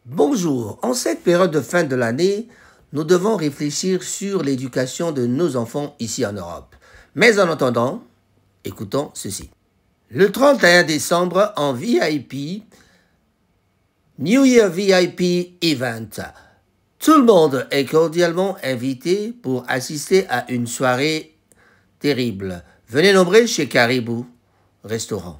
Bonjour, en cette période de fin de l'année, nous devons réfléchir sur l'éducation de nos enfants ici en Europe. Mais en attendant, écoutons ceci. Le 31 décembre, en VIP, New Year VIP Event, tout le monde est cordialement invité pour assister à une soirée terrible. Venez nombreux chez Caribou Restaurant.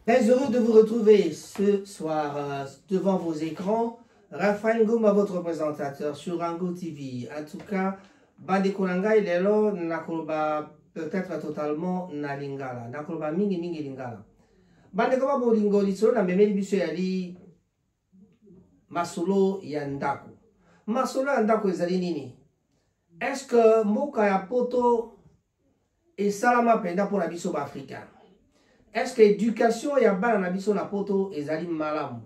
Très heureux de vous retrouver ce soir devant vos écrans. Raphaël Ngoma, votre présentateur sur Rango TV. En tout cas, Bande Konanga, il est là, Nakoloba peut-être totalement na lingala. Nakoloba mingi lingala. Bande Koma Bolingo, l'isolo na memeli biso yali Masolo Yandako. Masolo Yandako ezali nini? Est-ce que Moka ya poto et Salama penda pour la biso africain? Est-ce que l'éducation ya bana na biso na poto ezali malamu?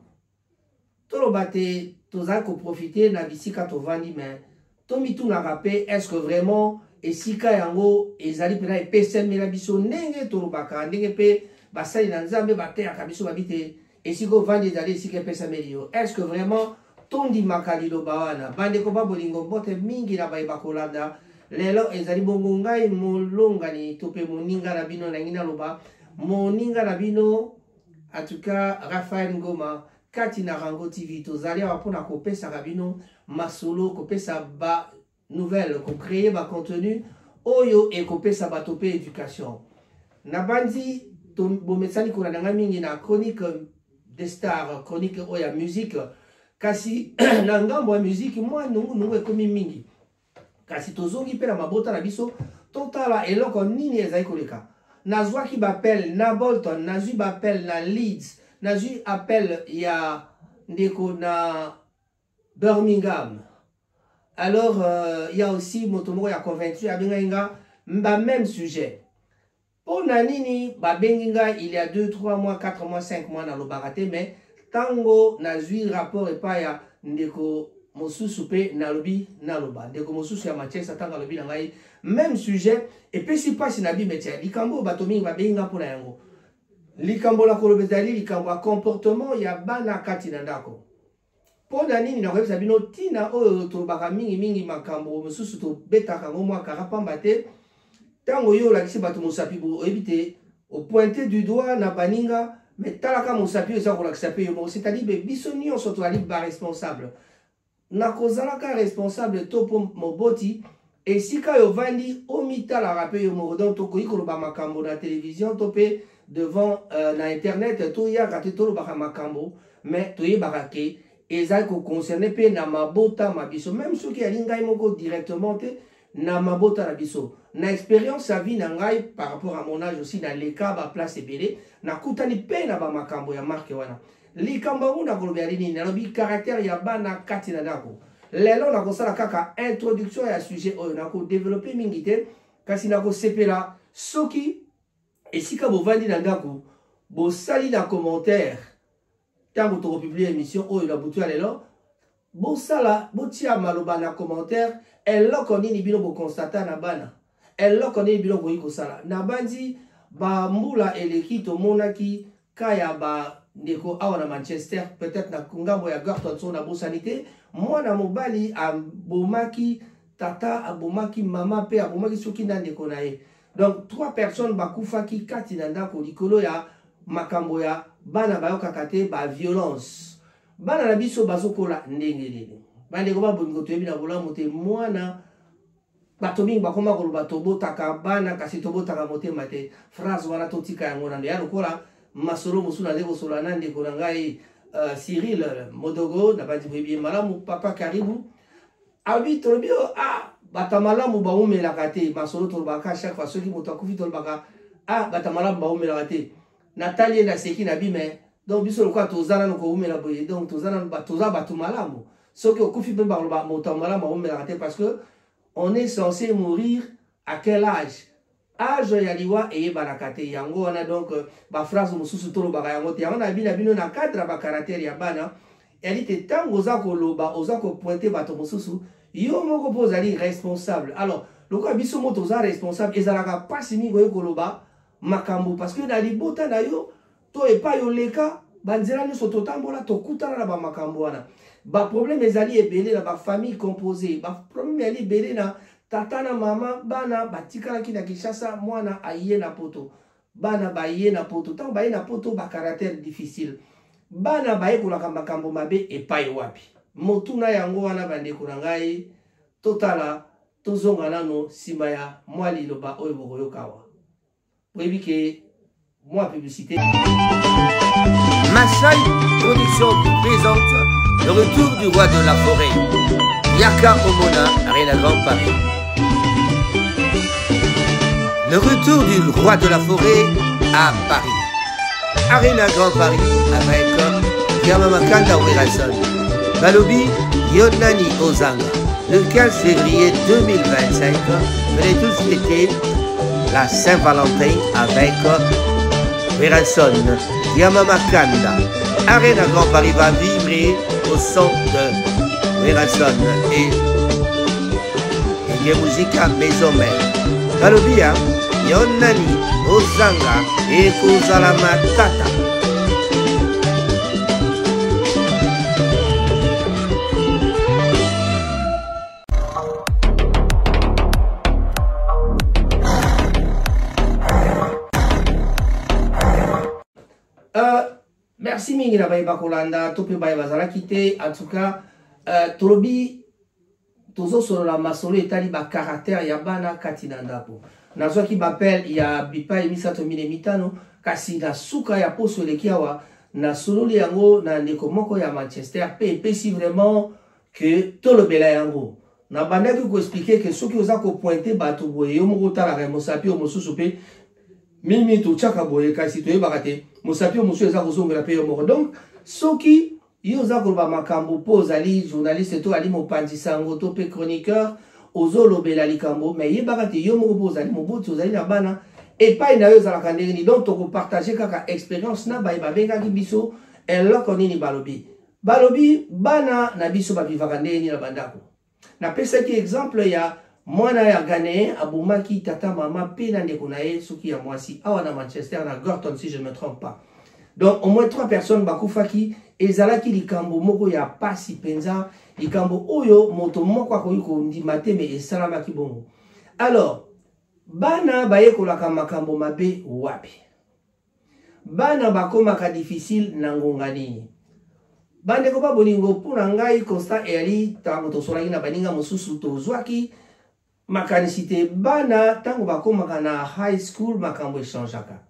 Tolobate tozali ko profiter na bisika tovandi mais tomitu na rappel est-ce que vraiment esika yango ezali pena epesemi na biso ndenge tolobaka ndenge pe basali na nzambe bateyaka biso babite esika ovandi ezali esika epesemi yo? Est-ce que vraiment tondi makali liloba wana bandeko babolingo mbote mingi na bayeba kolanda lelo ezali bongo ngai molongani to pe moninga na bino na ngina loba moninga na bino en tout cas Raphaël Ngoma kati na Rango TV tozali awa pona kopesa bino masolo kopesa ba nouvelle ko créer ba contenu oyo e kopesa ba topé éducation na bandi to bomesani ko na mingi na chronique des stars chronique oya musique kasi na ngambo ya musique moi nungu ekomi mingi kasi tozongi pe na mabota na biso totala eloko nini ezali koleka nazwaki bapel na Bolton, nazwi bapel na Leeds, nazwi appel ya ndeko na Birmingham. Alors il y a aussi motomo ya convaincu abenga mba même sujet. Pour nanini babenga il y a 2 3 mois 4 mois 5 mois na lobarate mais tango nazwi rapport et pas ya ndeko mosusu pe nalobi naloba ndeko mosusu ya Manchester tanga lobi na ngai même sujet et puis si pas na bi metia likambo batomi ba benga pona yango likambo la kolobezali likambo a comportement ya bana kati na ndako pona nini na kwebisa bino tina oyo to baka mingi makambo mosusu to betaka ngo mwa karapamba te tango yo la kisi bato mosapi bo ebite au pointer du doigt na baninga mais talaka mosapi eza ko la kisi yo c'est-à-dire biso nyonso to ali ba responsable nakozalaka responsable to po moboti esika yo vandi omita la rappel yo moko donc tokoki koloba makambo na télévision to pe devant na internet to ya kate to loba makambo mais to yebaka ke ezali ko concerner pe na mabota mabiso même ceux qui alinga moko directement te na mabota na biso na expérience sa vie na ngai par rapport à mon âge aussi dans les cas ba place ebele na kutani pe na ba makambo ya marque wana likambo nguna kolobya nini na lobi caractère ya bana kati na ndako lelo na kosala kaka introduction ya sujet oyo na ko développer mingi te kasi na ko sepela soki esika bovandi na ndako bosali na commentaire tango to publier émission oyo na butu ya lelo bosala botia maloba na commentaire eloko nini bino bo constata na bana eloko nini bino boyi kosala na bandi ba mbula eleki to monaki kaya ba ndeko awa na Manchester peut-être na kungambo ya Garton so na bosanité mwana mobali abomaki tata abomaki mama pe abomaki soki na ndeko na ye donc 3 personnes bakufaki kati na ndako likolo ya makambo ya bana bayokaka te ba violence bana na biso bazokola ndenge nini bandeko babongo toyebi na bolamu te mwana bato mingi bakoma koloba tobotaka bana kasi tobotaka motema te phrase wana totika yango na ya lokola masolo musuna ndeko sola na ndeko na ngai Cyril Modogo na bandi boyebi malamu papa Karibu abi tolobio batamalamu baumelaka te masolo tolobaka chaque fois soki moto akufi tolobaka batamalamu baumelaka te Nathalie na seki na bime donc biso lokwa tozana no ko umela boye donc tozana toza batu malamu soki okufi pe baloba moto malamu baumelaka te parce que on est censé mourir à quel âge âge ya liwa eyebana te yango wana donc ba phrase mosusu tolobaka yango te yango na bino na cadre ba caractère ya bana eli te tango oza koloba oza ko pointer bato mosusu yo moko po ozali responsable alors lokwa biso moto oza responsable ezalaka pasi mingi oyo koloba makambo parce que na libota na yo to epa yo leka banzela nyonso totambola tokutana na bamakambo wana baproblème ezali ebele na bafamille composée baproblème ezali ebele na tata na mama bana batikalaki na Kinshasa mwana aye na poto bana baye na poto ntango baye na poto bacaractère difficile bana bayekolaka makambo mabe epai wapi motuna yango wana bandeko na ngai totala tozonga nano nsima ya mwa liloba oyo bokoyoka awa oyebi ke mwa publicité. Masai Production présente le retour du roi de la forêt, Yaka Omona, Arena Grand Paris. Le retour du roi de la forêt à Paris. Arena Grand Paris avec Yamamakanda Werason. Balobi Yonani Ozanga. Le 15 février 2025, venez tous fêter la Saint-Valentin avec Werason, Yamamakanda. Arena Grand Paris va vibrer au son de Werason et Musica Maison Mère. Balobia, Yonani, Ozanga et Kozala Matata. Merci mingi na baye bakolanda tope baye bazala kite en tout cas tolobi tozo solo la masolo etali ba caractère ya bana kati na ndapo nazwa ki bapel ya bipa emisato mine mitano kasi na suka ya poso leki awa na sololi yango na ndeko moko ya Manchester pe epesi vraiment que tolobela yango na bandaki ko expliquer que soki oza ko pointer bato boye yo moko tala ka mosapi o mosusu pe mimi to chaka boye kasi to yebaka te mosapi o mosusu eza kozongela pe yo moko donc soki yo za koloba makambo po ozali journaliste to ali mopanzi sango to pe chroniqueur ozolobela likambo mais yebaka te yo moko po ozali moboti ozali na bana epai na yo ezalaka ndenge nini donc tokopartage kaka expérience na baye babengaki biso eloko nini balobi bana na biso babivaka ndenge nini na bandako napesaki exemple ya mwana ya Ghanéen abomaki tata mama pe na ndeko na ye soki ya mwasi awa na Manchester na Gorton si je ne me trompe pas donc au moins 3 personnes bakufaki ezalaki likambo moko ya pasi penza likambo oyo moto moko akoki kondima te me esalamaki bongo alors bana bayekolaka makambo mabe wapi bana bakomaka difficile na ngonga nini bandeko babolingo mpona ngai constat eyali ntango tosolaki na baninga mosusu tozwaki makanisi te bana ntango bakomaka na high school makambo echangeaka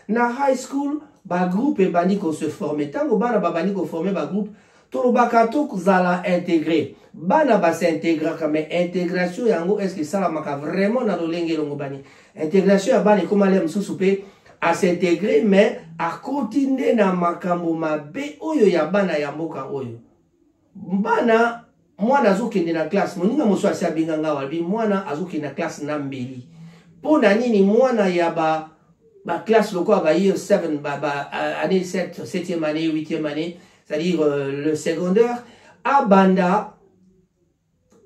na high school bagroupe ebandi kose forme ntango bana babandi koforme bagroupe tolobaka tokozala intégré bana basintégraka mais intégration yango est-ce que esalamaka vraiment na lolenge elongo bani intégration ya bana ekomala mosusu mpe asintégré mais akoti nde na makambo mabe oyo ya bana ya mboka oyo bana mwana azokende na classe moninga mosusu asi abenga nga walobi mwana azokende na classe na mbeli mpo na nini mwana ya ba classe lokola ba year 7 année 7 7e année 8e année c'est-à-dire le secondaire abanda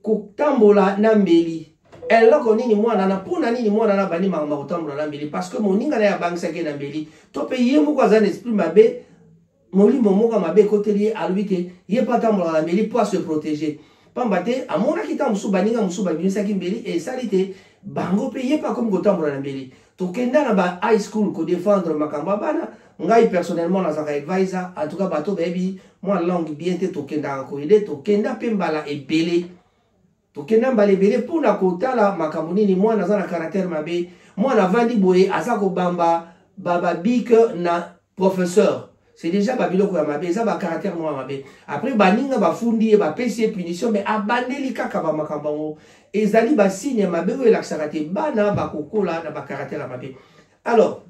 kotambola na mbeli eloko nini mwana na pona nini mwana na bani mama kotambola na mbeli parce que moninga na ya bangsaki na mbeli to pe ye moko azana esprit mabe molimo moko mabe koteli alobi te ye pa tambola na mbeli pour se protéger pamba te amona kita musu baninga musu babinisaki mbeli et salite bango pe ye pa comme kotambola na mbeli tokenda na ba high school ko défendre makambo bana ngai personnellement na zaka advisor en tout cas bato baby moi langue bien te tokenda ko aider tokenda pe mbala ebele tokenda mbala ebele pona kotala makambo nini mwana za na caractère mabe mwana vandi boye aza ko bamba baba bik na professeur c'est déjà babiloko ya mabe za ba caractère moi mabe après baninga bafundi ba pesi punition mais abandeli kaka ba makambo ezali ba signe mabe oyo elakisaka te bana bakokola na ba caractère mabe alors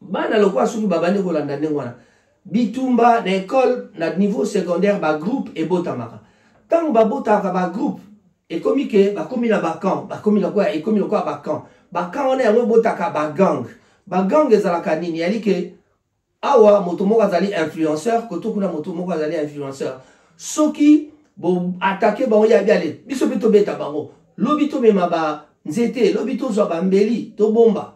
bana lokwa soki babandi kolanda ndenge wana bitumba na école na niveau secondaire ba groupe ebotamaka ntango babotaka ba groupe ekomi ke bakomi na bakamp bakomi lokwa bakamp wana yango ebotaka bagang ezalaka nini yali ke awa moto moko azali influenceur koto kuna moto moko azali influenceur soki bo attaquer bango ya biale biso bito beta bango lobi to mema ba nzete lobi to zwa ba mbeli to bomba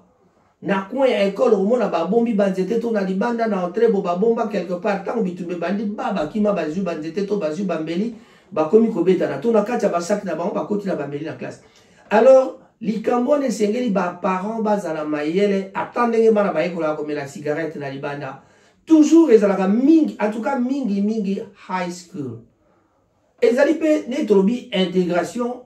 na coin ya école omona babombi banzete to na libanda na entrée bo babomba quelque part tant bitumbe bandi baba kima bazu banzete to bazu bambeli bakomi kobetana to na kati ya basak na bango bakoti na bambeli na classe. Alors likambo ne sengeli ba parents bazala mayele attendenge bana bayekola komela cigarette na libanda toujours ezalaka mingi en tout cas mingi high school ezali pe ne tolobi intégration.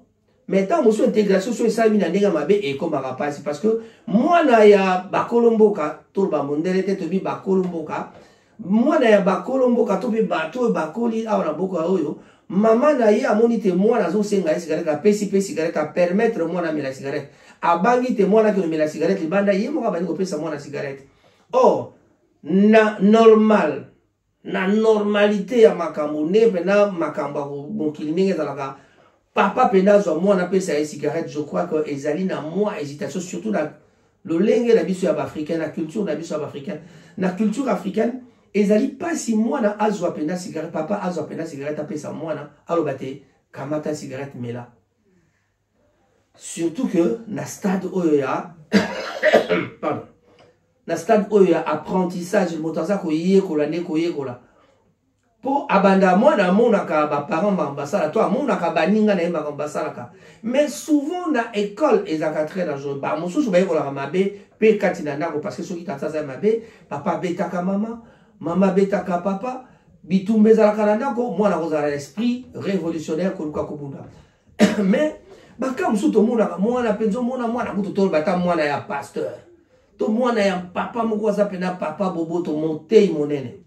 Mais tant que intégration sur ça, il y a des gens et comme rapaz parce que moi na ya bakolomboka to ba mondele te to bi bakolomboka moi na ya bakolomboka to bi bato bakoli awana boko oyo maman na ya monite moi na zo senga cigarette a pesi cigarette a permettre moi na mela cigarette a bangi te moi na que mela cigarette libanda yemo ka bani ko pesa moi na cigarette. Or na normal na normalité ya makambo ne pena makambo bokilinenge zalaka papa penazo moi na pesa ya cigarette. Je crois que ezali na moi hésitation surtout dans le lenge la biso ya africaine la culture na biso ya africaine na culture africaine ezali pas si moi na azwa pena cigarette papa azwa pena cigarette apesa moi na alobate kamata cigarette mela surtout que na stade oya pardon na stade oya apprentissage motaza ko yekola ne ko yekola pour abanda moi na monaka ba parents mbasala toi monaka baninga na yemba mbasala mais souvent na école ezaka très dangereux ba mosusu ba yekola mabe pe katina ndako parce que soki tataza mabe papa betaka mama betaka papa bitumbe zalaka ndako mwana kozala esprit révolutionnaire koluka kubunda mais baka musuto monaka mwana penzo mwana kuto to bata mwana ya pasteur to mwana ya papa moko za pena papa bobo to monter monene.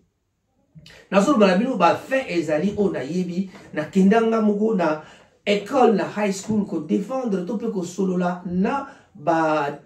Na solo balabino ba fait ezali ona yebi na kindanga moko na école na high school ko défendre to pe ko solo la na ba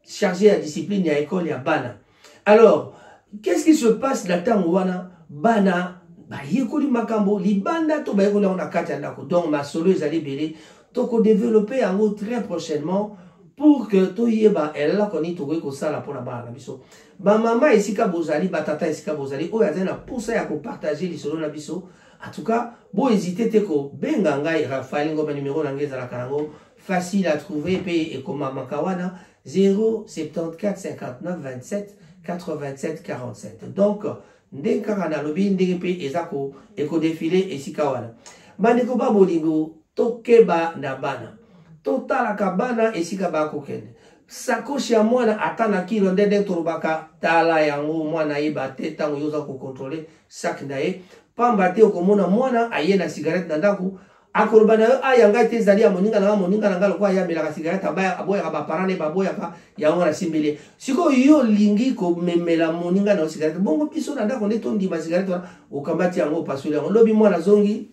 chargé la discipline ya école ya bana. Alors qu'est-ce qui se passe na tango wana bana ba yekoli makambo libanda to ba yekoli ona kati ndako. Donc ma solo ezali belé to ko développer en très prochainement pour que to yeba ella koni to ko sala pour la bana biso. Ba mama esika bozali ba tata esika bozali o yazana pour ça ya ko partager lisolo na biso. En tout cas, bo hésiter te ko benga ngai Raphaël ngoma numéro na ngeza la kango facile à trouver et comme makawana 074 59 27 87 47. Donc ndenka kana lobi ndenge ezako eko défilé esika wana. Bandeko ba bolingo tokeba na bana. Totala kabana esika ba kokende. Sakoshi ya mwana atana kilo ndende torobaka tala yango mwana yeba te tango yoza ko contrôler sac nae pamba te okomona mwana aye na cigarette na ndako akorobana yo ayanga te zali ya moninga na ngalo kwa ya mela cigarette abaya aboya ba parane baboya ka yango na simbele siko yo lingi ko memela moninga na cigarette bongo biso na ndako neto ndima cigarette okambati yango pasule yango lobi mwana zongi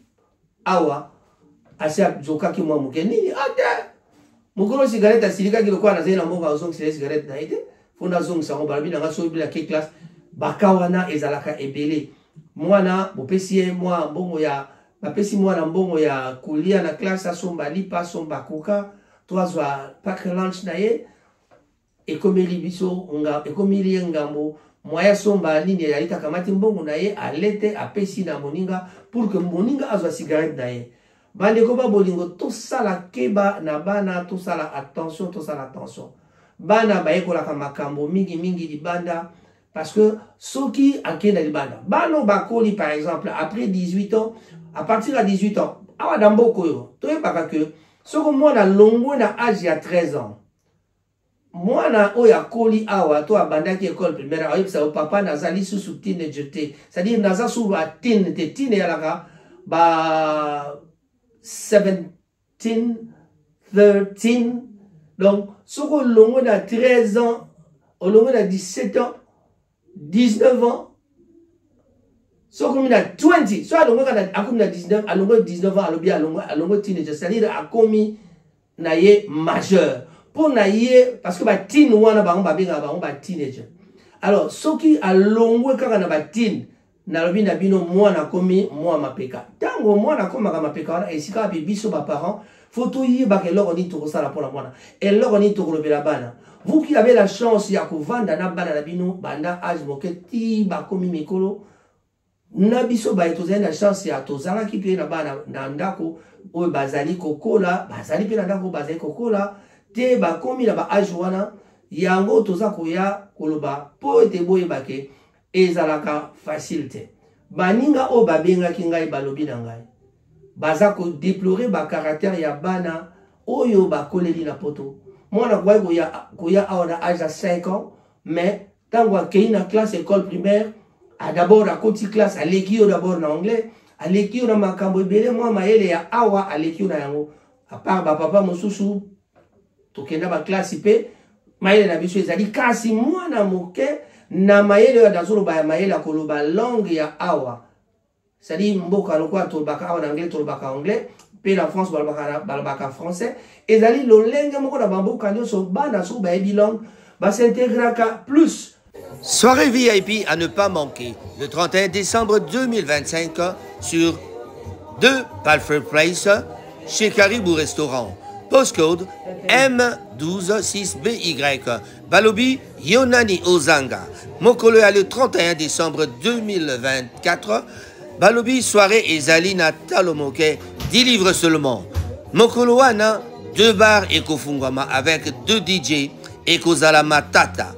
awa asia zokaki mwa muke nini ate mukolo cigarette silika kilo kwa na zena mboka ozongi cigarette na ite funda zongi sango balabi na ngaso bila ke classe bakawana ezalaka ebele mwana bopesie mwa mbongo ya bapesi mwana mbongo ya kulia na classe asomba lipa somba kuka toazwa pack lunch na ye ekomeli biso nga ekomeli ngambo moya somba nini ya lita kamati mbongo na ye alete apesi na moninga pour que moninga azwa cigarette na ye. Bandeko ba bolingo to sala keba na bana to sala attention bana ba yekola makambo mingi libanda parce que soki akenda libanda bano bakoli par exemple après 18 ans à partir de 18 ans awa damboko yo to yebaka que soko mwana longo na âge ya 13 ans mwana oya koli awa to abandaki école primaire ayebisa o papa nazali susu teenage te c'est-à-dire naza sulu a teen te teen yalaka ba 17 13 donc soko longo na 13 ans au longo na 17 ans 19 ans soko mina 20 so alongo kana akomi na 19 alongo 19 ans alobi alongo teenager c'est-à-dire akomi na ye majeur pour na ye parce que ba teen wana bango babenga bango ba teenager. Alors soki alongo kaka na ba teen na lobi na bino mwana komi mwa mapeka tango mwana komaka mapeka wana esika bi biso ba parents photo yeba ke loko ni toko sala pour la mwana et loko ni toko lobela bana. Vous qui avez la chance ya kovanda na bana na bino banda âge moketi ba komi mikolo na biso ba etozali na chance ya tozala ki pe na bana na ndako oyo bazali kokola bazali pe na ndako bazali kokola te ba komi na ba âge wana yango toza koya koloba po ete boyebake ezalaka facilité baninga o babengaki ngai balobi na ngai baza ko déplorer ba caractère ya bana oyo bakoleli na poto mwana kwa koya awa na âge à 5 ans mais tango akei na classe école primaire a d'abord a koti classe aleki yo d'abord na anglais aleki yo na makambo ebele mwa mayele ya awa aleki yo na yango à part ba papa mosusu tokenda ba classe pe mayele na biso ezali kasi mwana moke na mayele ya dazolo ba mayele akoloba langue ya awa c'est-à-dire mboka lokwa tolbaka awa na anglais tolbaka anglais pe na France balbaka français ezali lolenge moko na bamboka nyonso bana so bayebi langue basintégraka plus. Soirée VIP à ne pas manquer le 31 décembre 2025 sur 2 Palfrey Place chez Caribou Restaurant. Postcode M126BY. Balobi Yonani Ozanga. Mokolo le 31 décembre 2024. Balobi soirée Ezalina Talomoke 10 livres seulement. Mokolo wana 2 bars Ekofungwama avec 2 DJ Ekozala Matata.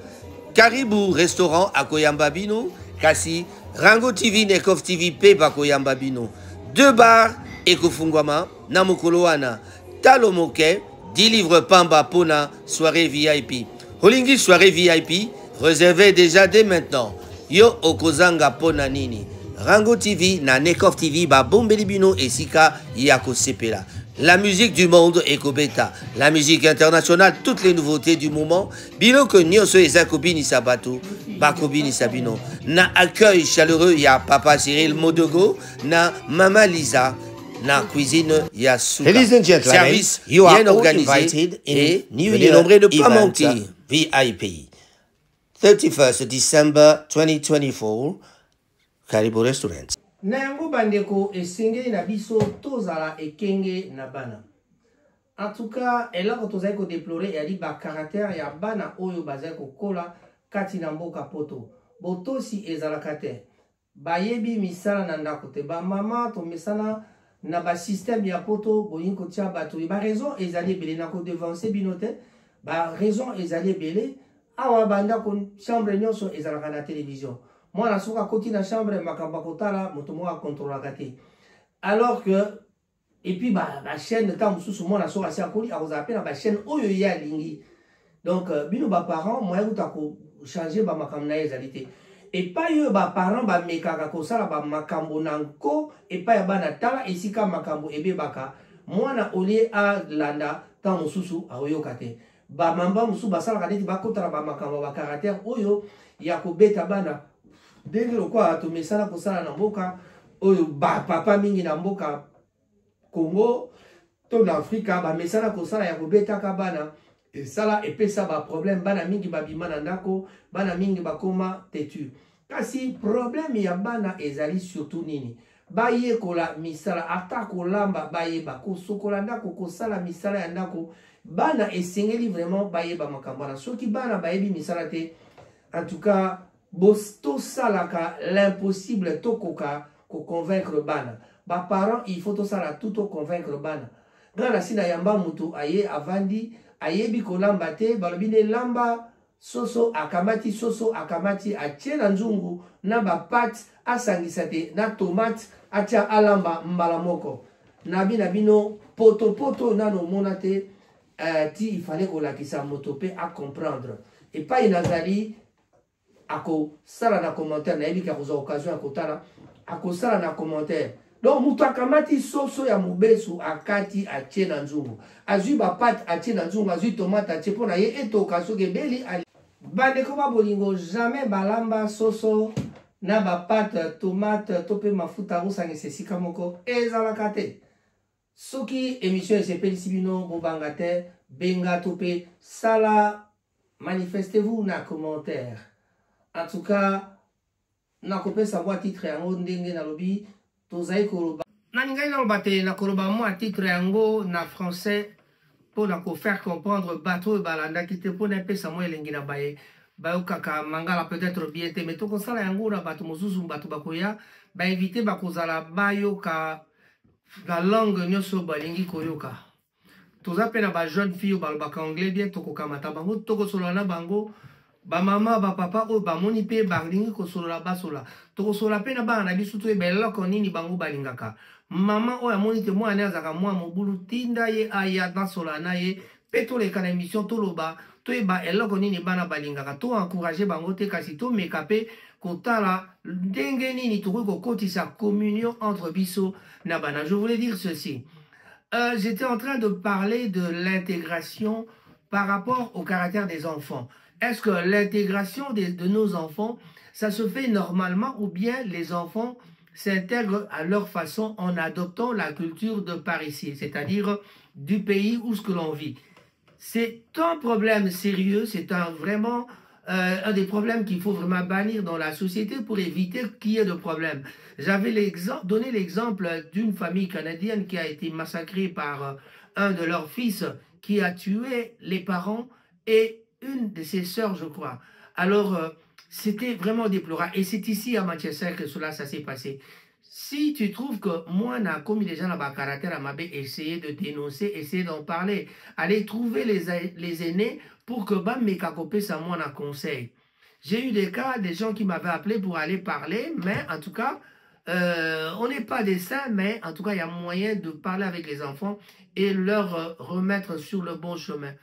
Caribou Restaurant à Koyambabino, Kasi, Rango TV, Nekov TV, Pepa Koyambabino. 2 bars Ekofungwama, Namokoloana, Talomoke, 10 livres Pamba Pona, soirée VIP. Holingi soirée VIP, réservez déjà dès maintenant. Yo Okozanga Pona Nini. Rango TV, na Nekov TV, ba Bombelibino et Sika Yako Sepela. La musique du monde Ekobeta, la musique internationale, toutes les nouveautés du moment. Bino que Nyoso et Zakobini Sabato, Bakobini Sabino. Na accueil chaleureux, ya Papa Cyril Modogo, na Mama Lisa, na cuisine Yasuka. Ladies and gentlemen, service you are bien all organisé invited in et New venez Year nombreux de pas event manquer. VIP. 31st December 2024, Caribou Restaurant. Na yango bandeko esengeli na biso tozala ekenge na bana. En tout cas, eloko tozali ko déplorer yali ba caractère ya bana oyo bazali kokola kati na mboka poto. Botosi ezalaka te. Bayebi misala na ndako te. Ba mama to misala na ba système ya poto boyin ko tia bato. Ba raison ezali ebele na ko devancer bino te. Ba raison ezali ebele awa banda ko chambre nyonso ezalaka na télévision. Moi, la souka koti na chambre, ma kambakotala, motomo a contrôle gâté. Alors que, et puis, la chaîne, tant sous moi, la souka si akoli, a vous appelé la chaîne oyo ya lingi. Donc, bino ba parents, moi, vous t'ako changer ba makamna ezalité. Et pas yo ba parents, ba mekaka kosala ba makambo nanko, et pas ya ba natala, et si ka makambo ebe baka, moi na olie a landa, tant sous a oyo kate. Ba mamba musu basala kadeti ba kotala ba makambo ba caractère oyo, ya ko beta bana. Dès quoi to mesala kosala na mboka oyo ba papa mingi na mboka Congo to na Afrika ba mesala kosala ya kobeta ka bana et sala epesa ba problème bana mingi ba bimana ndako bana mingi bakoma têtu kasi problème ya bana ezali surtout nini baye kola misala ata kolamba baye ba kosokola ndako kosala misala ya ndako bana esengeli vraiment baye ba makambana soki bana bayebi misala te en tout cas Bosto salaka l'impossible tokoka ko convaincre bana. Ba parents il faut to sala tout convaincre bana. Grana sina yamba mutu aye avandi aye bikolamba te balobine lamba soso akamati achena nzungu na ba pat asangisa te na tomate atia alamba mbala moko. Nabi nabino poto nano monate ti il fallait qu'on la kisa motope à comprendre. Et pas inazali ako sala na commentaire na yebi ka koza occasion akotala ako sala na commentaire donc mutu akamati soso ya mubesu akati atie na nzungu azui ba pat atie na nzungu azui tomate atie pona ye eto okaso ke beli bandeko ba bolingo jamais balamba soso na ba pat tomate tope mafuta rusangisa esika moko ezalaka te soki émission esepelisi bino bobanga te benga tope sala manifestez-vous na commentaire. En tout cas, na kopé savoir titre yango ndenge na lobi tozai koloba na ngai na lobate na koloba mo titre yango na français pour na ko faire comprendre bateau balanda qui te pona pesa mo elengi na baye bayo kaka mangala peut-être bien te mais to ko sala yango na bato mozuzu bato bakoya ba inviter bakozala bayo ka la langue nyoso balingi koyoka toza pe na ba jeune fille balobaka anglais bien tokokamata bango tokosolola na bango bamama bapapa oyo bamoni mpe balingi kosolola basola tokosolola mpe na bana na biso toyeba eloko nini bango balingaka mama oyo amoni te mwana azalaka mwa mobulu tinda ye aya nasolola na ye mpe toleka na émission toloba toyeba eloko nini bana balingaka toencourage bango te kasi tomeka mpe kotala ndenge nini tokoki kokotisa communion entre biso na bana. Je voulais dire ceci. J'étais en train de parler de l'intégration par rapport au caractère des enfants. Est-ce que l'intégration de nos enfants, ça se fait normalement ou bien les enfants s'intègrent à leur façon en adoptant la culture de par ici, c'est-à-dire du pays où ce que l'on vit? C'est un problème sérieux, c'est vraiment un des problèmes qu'il faut vraiment bannir dans la société pour éviter qu'il y ait de problèmes. J'avais donné l'exemple d'une famille canadienne qui a été massacrée par un de leurs fils qui a tué les parents et une de ses sœurs, je crois. Alors, c'était vraiment déplorable. Et c'est ici à Manchester que cela s'est passé. Si tu trouves que moi, comme les gens là-bas, caractère à Mabé, essayer de dénoncer, essayer d'en parler, aller trouver les aînés pour que Mekakopé, ça moi, un conseil. J'ai eu des cas, des gens qui m'avaient appelé pour aller parler, mais en tout cas, on n'est pas des saints, mais en tout cas, il y a moyen de parler avec les enfants et leur remettre sur le bon chemin.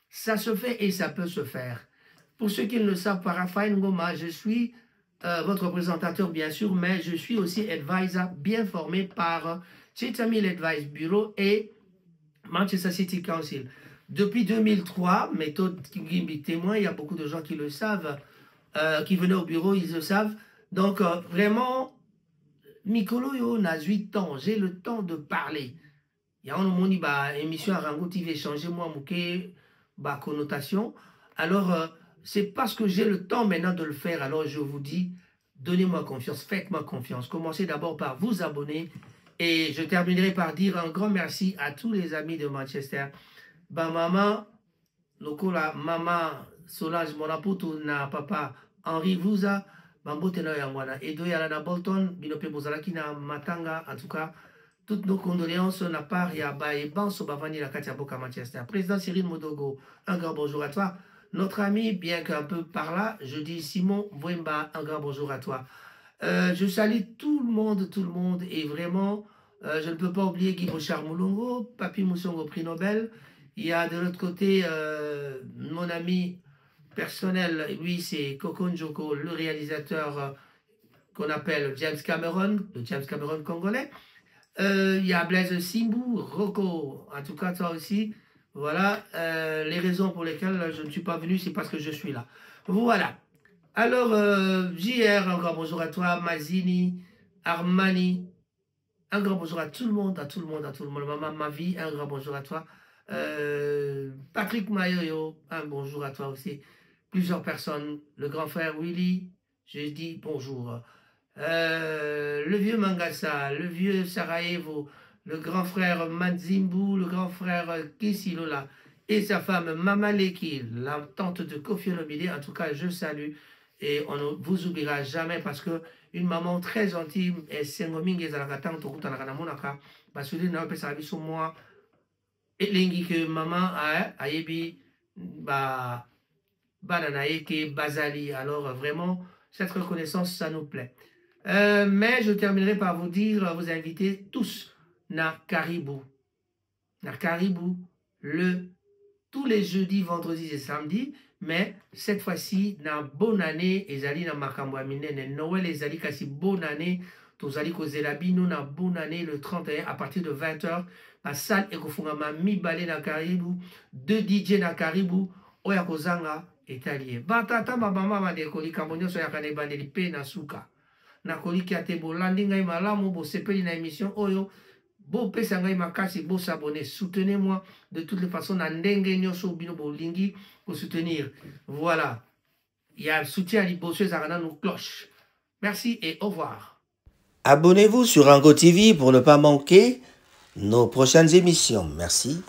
Ça se fait et ça peut se faire. Pour ceux qui ne le savent pas, Raphaël Ngoma, je suis votre présentateur bien sûr, mais je suis aussi advisor bien formé par Chitamil Advice Bureau et Manchester City Council. Depuis 2003, méthode Gimbi témoin, il y a beaucoup de gens qui le savent, qui venaient au bureau, ils le savent. Donc vraiment, Mikolo yo n'a 8 ans, j'ai le temps de parler. Il y a une émission à Rango TV changé moi mouké connotation. Alors c'est parce que j'ai le temps maintenant de le faire. Alors je vous dis, donnez-moi confiance, faites-moi confiance. Commencez d'abord par vous abonner. Et je terminerai par dire un grand merci à tous les amis de Manchester. Ba maman, lokola maman Solange Monaputu na papa Henri Vuza, bambote na yangwana. Edo yala na Bolton, binope bozalaki na Matanga. En tout cas, toutes nos condoléances na part ya ba et banso bavani la katia boka Manchester. Président Cyril Modogo, un grand bonjour à toi. Notre ami, bien qu'un peu par là, je dis Simon Wemba, un grand bonjour à toi. Je salue tout le monde, et vraiment, je ne peux pas oublier Guy Bochard Moulongo, Papi Moussongo, prix Nobel. Il y a de l'autre côté mon ami personnel, lui c'est Coco Njoko, le réalisateur qu'on appelle James Cameron, le James Cameron congolais. Il y a Blaise Simbou, Rocco, en tout cas toi aussi. Voilà les raisons pour lesquelles je ne suis pas venu, c'est parce que je suis là. Voilà. Alors, JR, un grand bonjour à toi. Mazini, Armani, un grand bonjour à tout le monde, Maman Mavi, un grand bonjour à toi. Patrick Mayoyo, un bonjour à toi aussi. Plusieurs personnes. Le grand frère Willy, je dis bonjour. Le vieux Mangasa, le vieux Sarajevo, le grand frère Manzimbu, le grand frère Kisilola et sa femme Mama Leki, la tante de Kofi Olomide. En tout cas, je salue et on ne vous oubliera jamais parce que une maman très gentille et sengomingue zalakatang tokuta nakana monaka parce que na pesa biso moi et lingi que maman a ayebi ba bananaye ke bazali. Alors vraiment cette reconnaissance ça nous plaît. Mais je terminerai par vous dire, vous inviter tous na Caribou. Na Caribou, tous les jeudis, vendredis et samedis, mais cette fois-ci, na bonne année, ezali na makambo minene, Noël ezali kasi bonne année, tozali ko zelabino na bonne année le 31 à partir de 20h, la salle ekofungama mibale na Caribou, 2 DJ na Caribou, oya kozanga italien. Batata mama madekoli kamonyo so yakane bandeli pe na suka. Na koliki ate bolandi ngai malamu bo sepeli na émission oyo bo pesa ngai makasi bo s'abonner, soutenez-moi de toutes les façons na ndenge nyoso bino bo lingi pour soutenir. Voilà. Il y a soutien à l'Ibosso Zarana nos cloches. Merci et au revoir. Abonnez-vous sur Rango TV pour ne pas manquer nos prochaines émissions. Merci.